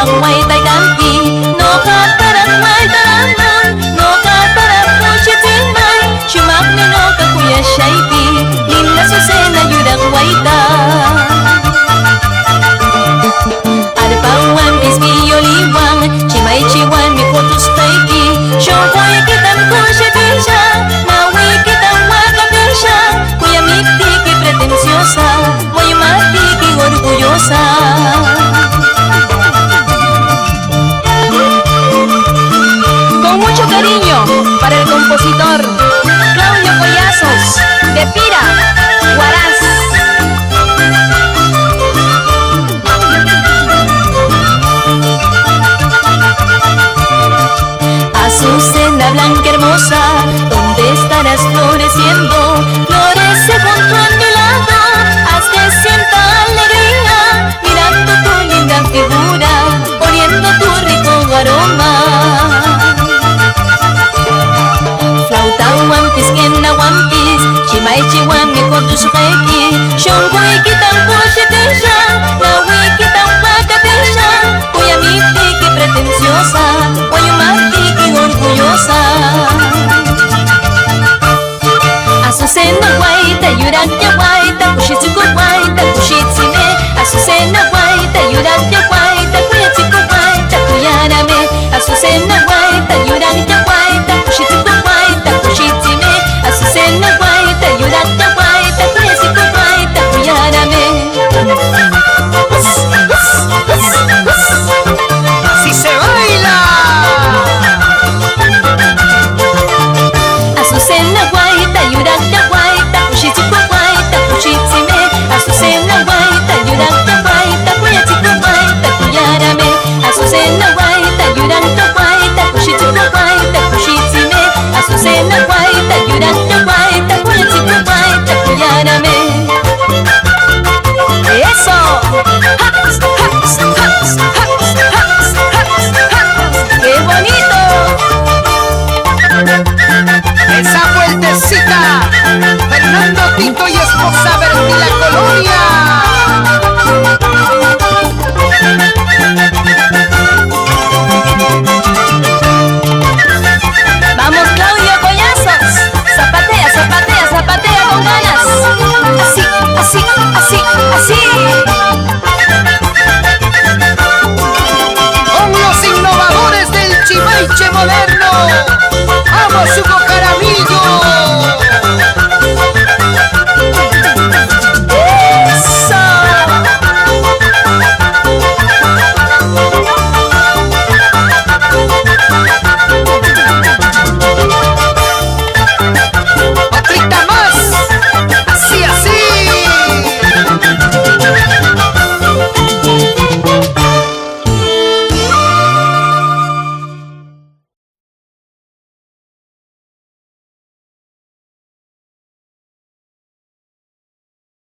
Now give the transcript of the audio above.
way taikanti no katarak may taramang no katarak no chitimay shimak mi no kakuya shaiti lila susena yurang waita Adapawan pismi yoliwang chimay chiwan mi kotus taiki shokoy kitang kusya kisha nawi kitang wakabisha kuya mitiki pretenciosa muy matiki orgullosa Con mucho cariño para el compositor Claudio Collazos de Pira, Huaraz. Azucena blanca hermosa, ¿dónde estarás floreciendo? Florece junto a mi lado, haz que sienta alegría, mirando tu linda figura, oliendo tu rico aroma. Flauta wampis, kena wampis, chimay chiwan mi kotus reiki, shongkoy kitang poshetisha, nawi kitang pakatisha, kuya mitiki pretenciosa, wayumati orgullosa Azucena guaita, yuragya guaita, kushitsuku guaita, kushitsime Azucena guaita, yuragya guaita, kuyatsuku guaita, kuyarame Azucena guaita, yuragya guaita, kushitsuku guaita, kushitsime Azucena guaita, yuragya guaita, kuyatsuku guaita, kuyarame ¡Así se baila! Azucena guaita, yuragya guaita, kushitsuku guaita, kushitsime Azucena guaita, yuragya guaita, kuyatsuku guaita, kuyarame Azucena guaita, yuragya guaita, kushitsuku guaita, kushitsime Azucena guaita, yuragya guaita, kuyatsuku guaita, kuyarame ¡Eso! ¡Haps, haps, haps, haps, haps, haps, haps! ¡Qué bonito! Esa vueltecita, Fernando Tinto y esposa